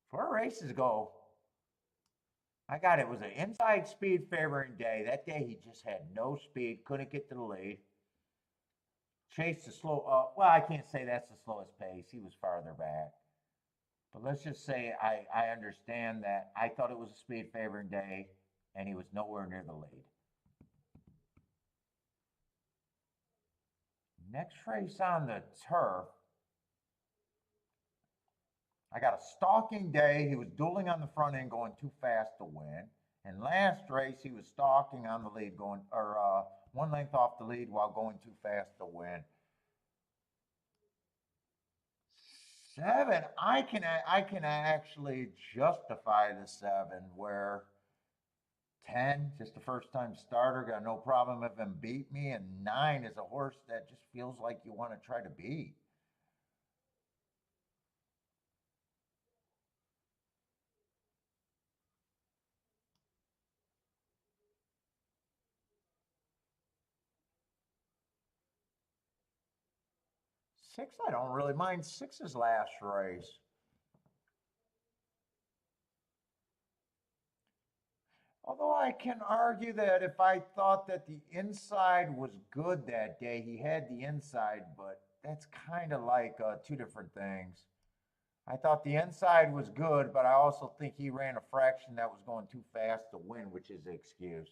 Speaker 1: Four races ago, I got it was an inside speed favoring day. That day he just had no speed, couldn't get to the lead. Chased the slow, well, I can't say that's the slowest pace. He was farther back. But let's just say I understand that I thought it was a speed favoring day and he was nowhere near the lead. Next race on the turf, I got a stalking day. He was dueling on the front end, going too fast to win. And last race, he was stalking on the lead, going or one length off the lead while going too fast to win. Seven, I can actually justify the seven where 10, just a first time starter, got no problem if him beat me, and 9 is a horse that just feels like you want to try to beat. Six, I don't really mind six's last race. Although I can argue that if I thought that the inside was good that day, he had the inside, but that's kind of like two different things. I thought the inside was good, but I also think he ran a fraction that was going too fast to win, which is the excuse.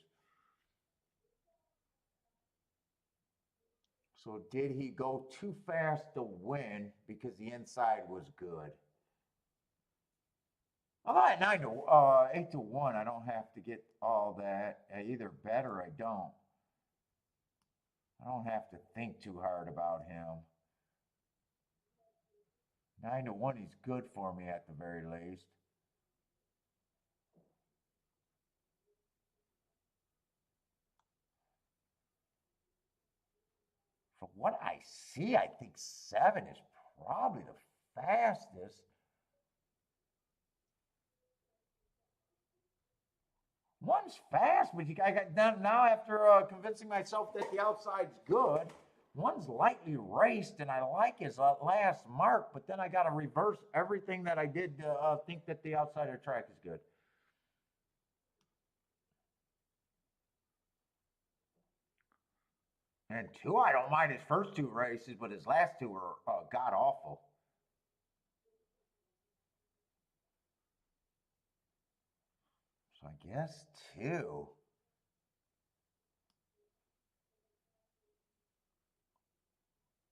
Speaker 1: So did he go too fast to win because the inside was good? Although at 8-1, I don't have to get all that. I either bet or I don't. I don't have to think too hard about him. 9-1, he's good for me at the very least. From what I see, I think 7 is probably the fastest. One's fast, but I got now after convincing myself that the outside's good, One's lightly raced, and I like his last mark, but then I got to reverse everything that I did to think that the outside of the track is good. And two, I don't mind his first two races, but his last two were god awful. So I guess two.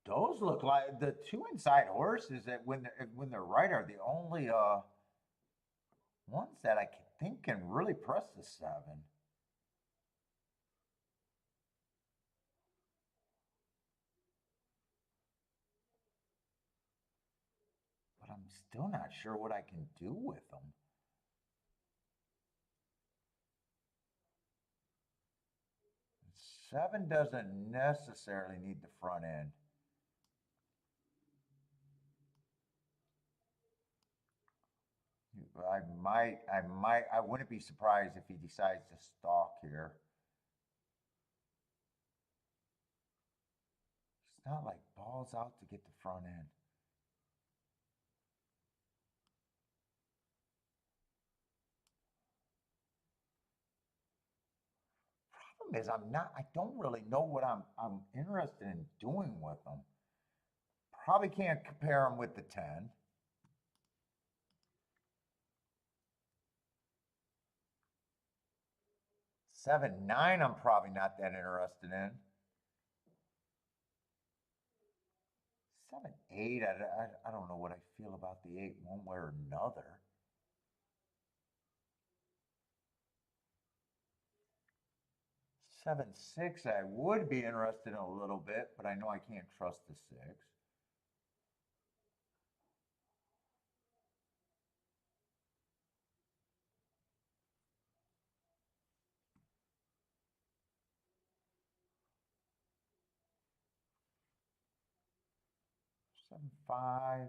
Speaker 1: Those look like the two inside horses that when they're right are the only ones that I can think can really press the 7. But I'm still not sure what I can do with them. Seven doesn't necessarily need the front end. I wouldn't be surprised if he decides to stalk here. It's not like balls out to get the front end. Problem is, I don't really know what I'm interested in doing with them. Probably can't compare them with the 10. 7, 9, I'm probably not that interested in. 7, 8, I don't know what I feel about the 8 one way or another. 7, 6, I would be interested in a little bit, but I know I can't trust the 6. 7, 5.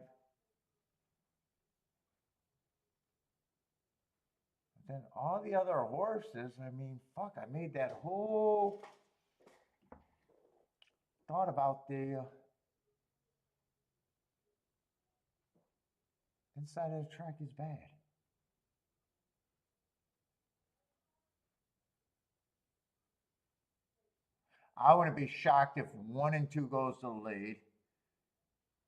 Speaker 1: Then all the other horses, I mean, fuck, I made that whole thought about the inside of the track is bad. I wouldn't be shocked if 1 and 2 goes to the lead.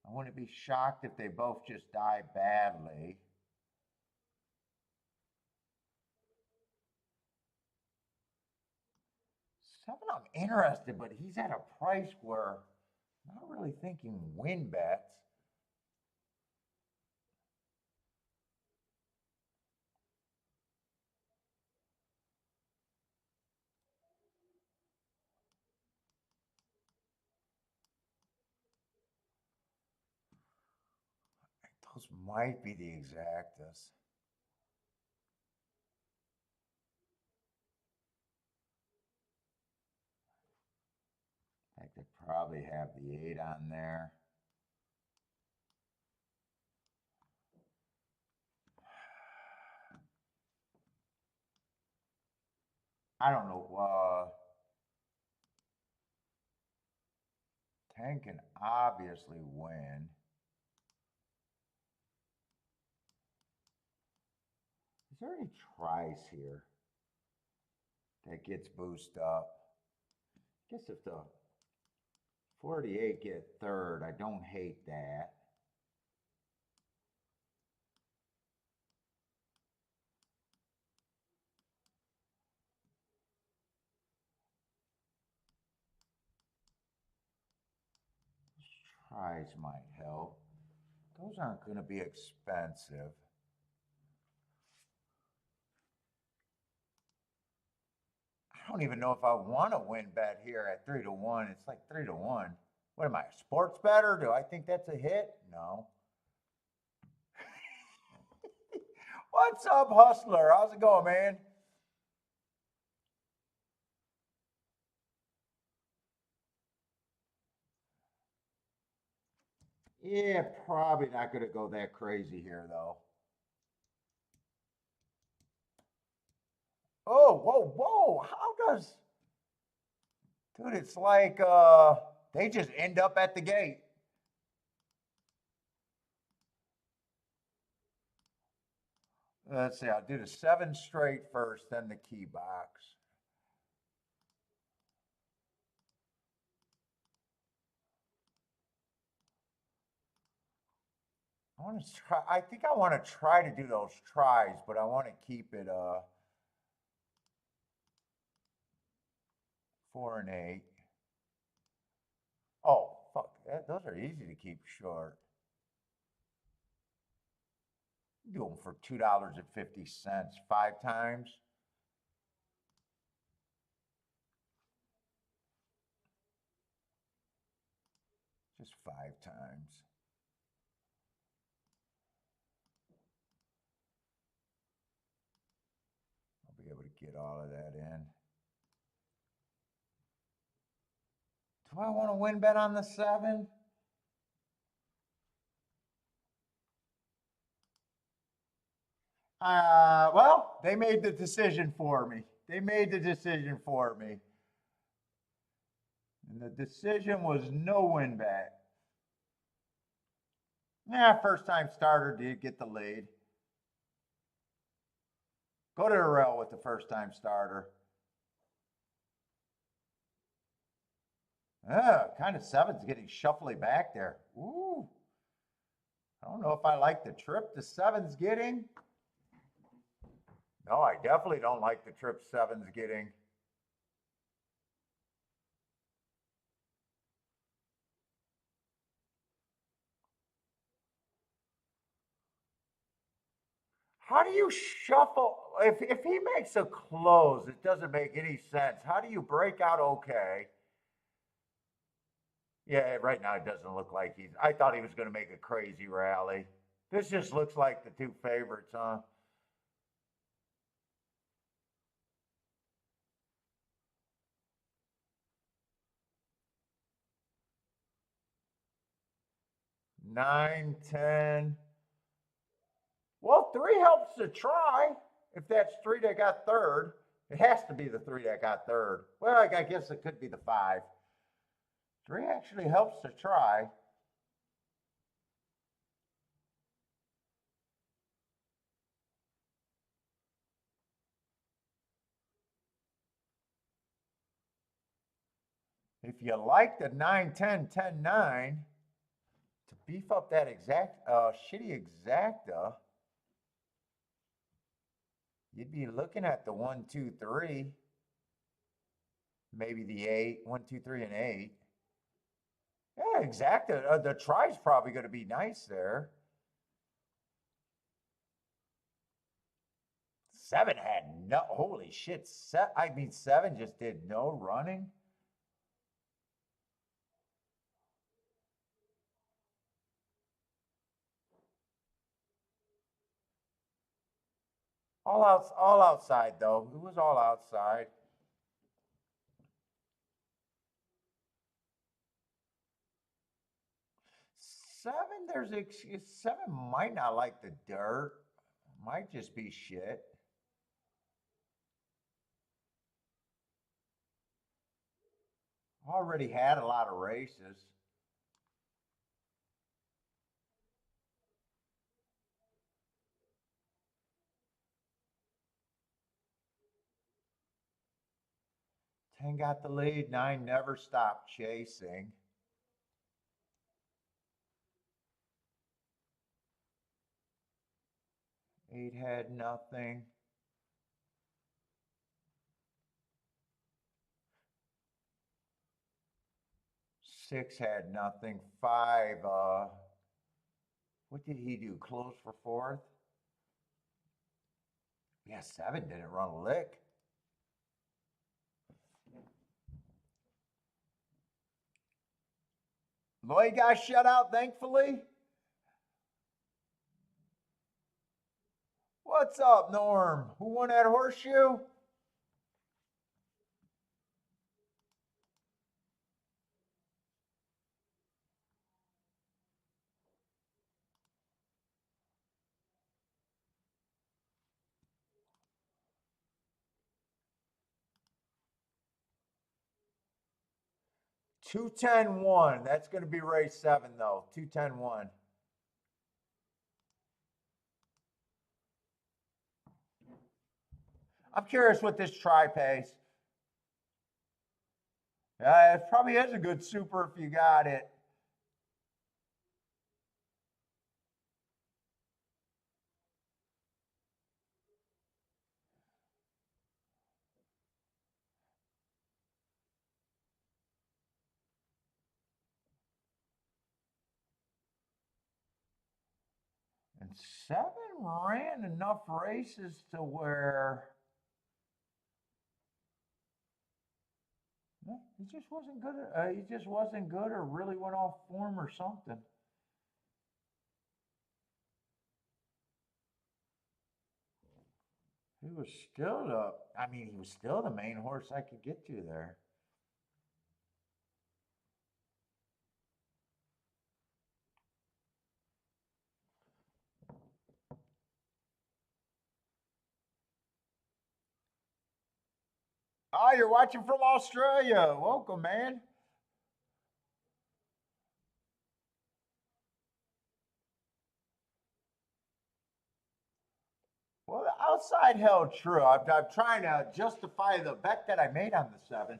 Speaker 1: I wouldn't be shocked if they both just die badly. 7, I'm interested, but he's at a price where I'm not really thinking win bets. Those might be the exactas. I could probably have the 8 on there. I don't know. 10 can obviously win. Is there any tries here that gets boosted up? I guess if the 48 get third, I don't hate that. Tries might help. Those aren't going to be expensive. I don't even know if I want to win bet here at 3 to 1. It's like 3 to 1. What am I, a sports bettor? Do I think that's a hit? No. What's up, Hustler? How's it going, man? Yeah, probably not going to go that crazy here, though. Oh, whoa, whoa. How does... Dude, it's like They just end up at the gate. Let's see, I'll do the 7 straight first, then the key box. I want to try, I think I want to try to do those tries, but I want to keep it 4 and 8. Oh, fuck, those are easy to keep short. Do them for $2.50, 5 times. Just 5 times. I'll be able to get all of that in. Do I want to win bet on the 7? Well, they made the decision for me. They made the decision for me. And the decision was no win bet. First time starter did get the lead. Go to the rail with the first time starter. Kind of 7's getting shuffly back there. Ooh. I don't know if I like the trip the 7's getting. No, I definitely don't like the trip 7's getting. How do you shuffle? If he makes a close, it doesn't make any sense. How do you break out okay? Yeah, right now it doesn't look like he's. I thought he was going to make a crazy rally. This just looks like the 2 favorites, huh? Nine, 10. Well, 3 helps to try. If that's 3 that got third, it has to be the 3 that got third. Well, I guess it could be the 5. 3 actually helps to try. If you like the 9, 10, 10, 9, to beef up that shitty exacta, you'd be looking at the 1, 2, 3, maybe the 8, 1, 2, 3, and 8. Yeah, exacta. The try's probably going to be nice there. 7 had no, holy shit. 7 just did no running. All outside though. It was all outside. 7, 7 might not like the dirt. Might just be shit. Already had a lot of races. Ten got the lead. 9 never stopped chasing. 8 had nothing. 6 had nothing. 5, what did he do? Close for 4th? Yeah, 7 didn't run a lick. Lloyd got shut out, thankfully. What's up, Norm? Who won that horseshoe? 210-1. That's going to be race 7, though. 210-1. I'm curious what this try pays. It probably is a good super if you got it. And 7 ran enough races to where he just wasn't good. He just wasn't good, or really went off form, or something. He was still he was still the main horse I could get to there. Oh, you're watching from Australia. Welcome, man. Well, the outside held true. I'm trying to justify the bet that I made on the 7.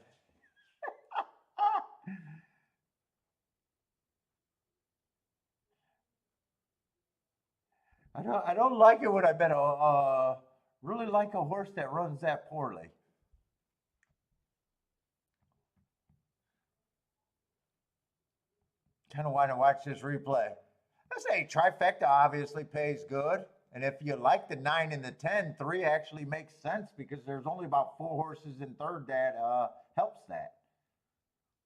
Speaker 1: I don't like it when I bet really like a horse that runs that poorly. Kind of want to watch this replay. I say trifecta obviously pays good. And if you like the 9 and the 10, 3 actually makes sense because there's only about 4 horses in third that helps that.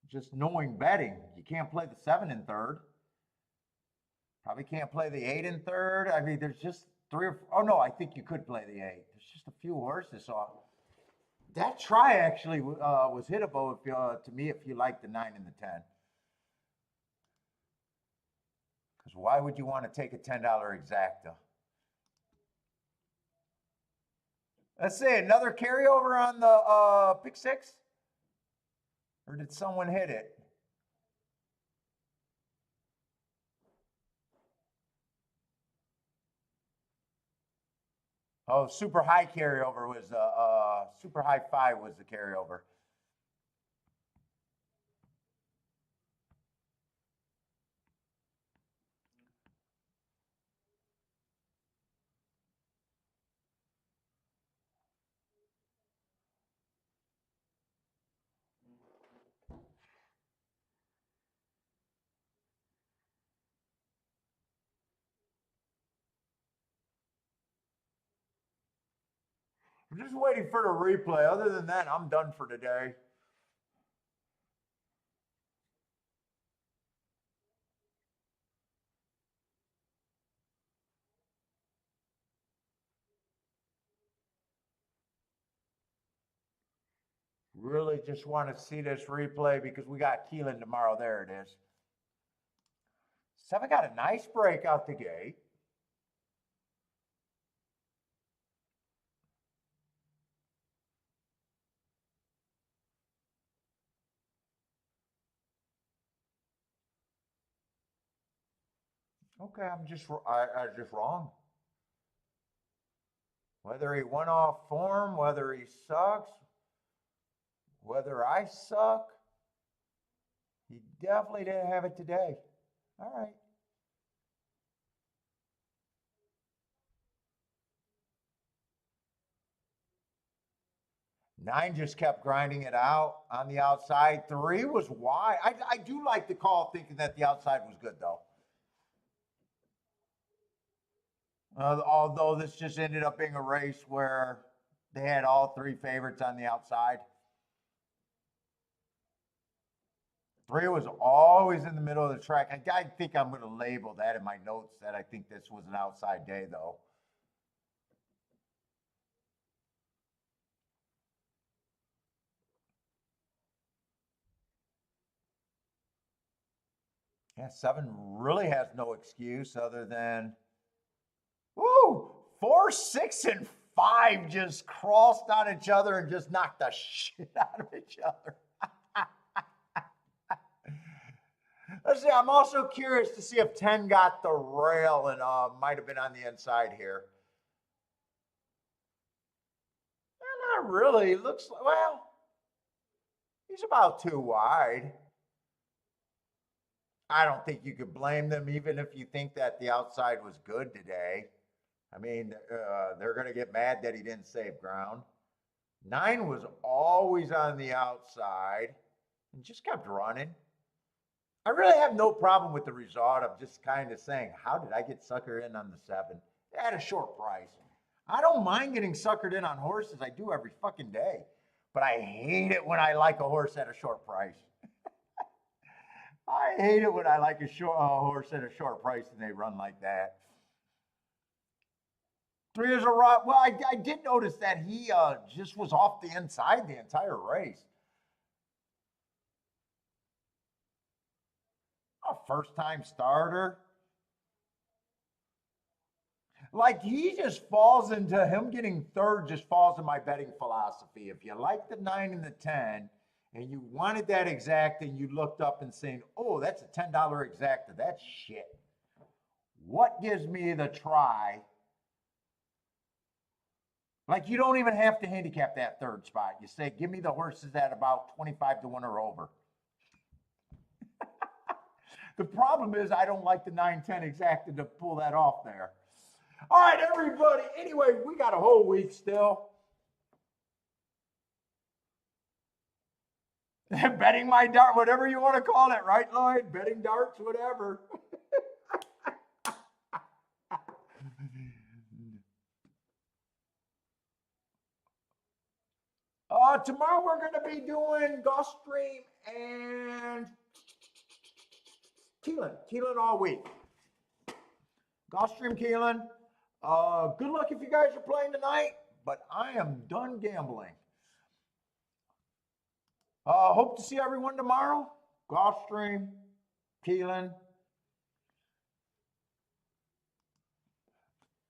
Speaker 1: Just knowing betting. You can't play the 7 in third. Probably can't play the 8 in third. I mean, there's just 3 or 4. Oh, no, I think you could play the 8. There's just a few horses. So that try actually was hittable to me if you like the 9 and the 10. Because why would you want to take a $10 exacta? Let's see, another carryover on the pick 6? Or did someone hit it? Oh, super high carryover was super high 5 was the carryover. I'm just waiting for the replay. Other than that, I'm done for today. Really just want to see this replay because we got Keeneland tomorrow. There it is. 7 got a nice break out the gate. Okay, I was just wrong. Whether he went off form, whether he sucks, whether I suck, he definitely didn't have it today. All right. Nine just kept grinding it out on the outside. 3 was wide. I do like the call thinking that the outside was good, though. Although this just ended up being a race where they had all 3 favorites on the outside. 3 was always in the middle of the track. I think I'm going to label that in my notes that I think this was an outside day, though. Yeah, 7 really has no excuse other than, woo, 4, 6, and 5 just crossed on each other and just knocked the shit out of each other. Let's see. I'm also curious to see if 10 got the rail and might have been on the inside here. Not really. Looks like, well, he's about too wide. I don't think you could blame them, even if you think that the outside was good today. I mean, they're going to get mad that he didn't save ground. 9 was always on the outside and just kept running. I really have no problem with the result. I'm just kind of saying, how did I get suckered in on the 7 at a short price? I don't mind getting suckered in on horses. I do every fucking day. But I hate it when I like a horse at a short price. I hate it when I like a horse at a short price and they run like that. 3 is a rock. Well, I did notice that he just was off the inside the entire race. A first-time starter. Like, he just falls into him getting third, just falls in my betting philosophy. If you like the 9 and the 10, and you wanted that exact, and you looked up and saying, oh, that's a $10 exacta, that's shit. What gives me the try? Like, you don't even have to handicap that third spot. You say, give me the horses at about 25 to 1 or over. The problem is I don't like the 9-10 exacta to pull that off there. All right, everybody. Anyway, we got a whole week still. Betting my dart, whatever you want to call it, right, Lloyd? Betting darts, whatever. Tomorrow we're going to be doing Gulfstream and Keeneland all week. Gulfstream, Keeneland. Good luck if you guys are playing tonight, but I am done gambling. Hope to see everyone tomorrow. Gulfstream, Keeneland.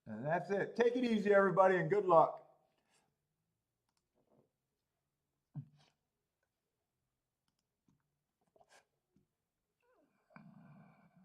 Speaker 1: And that's it. Take it easy, everybody, and good luck.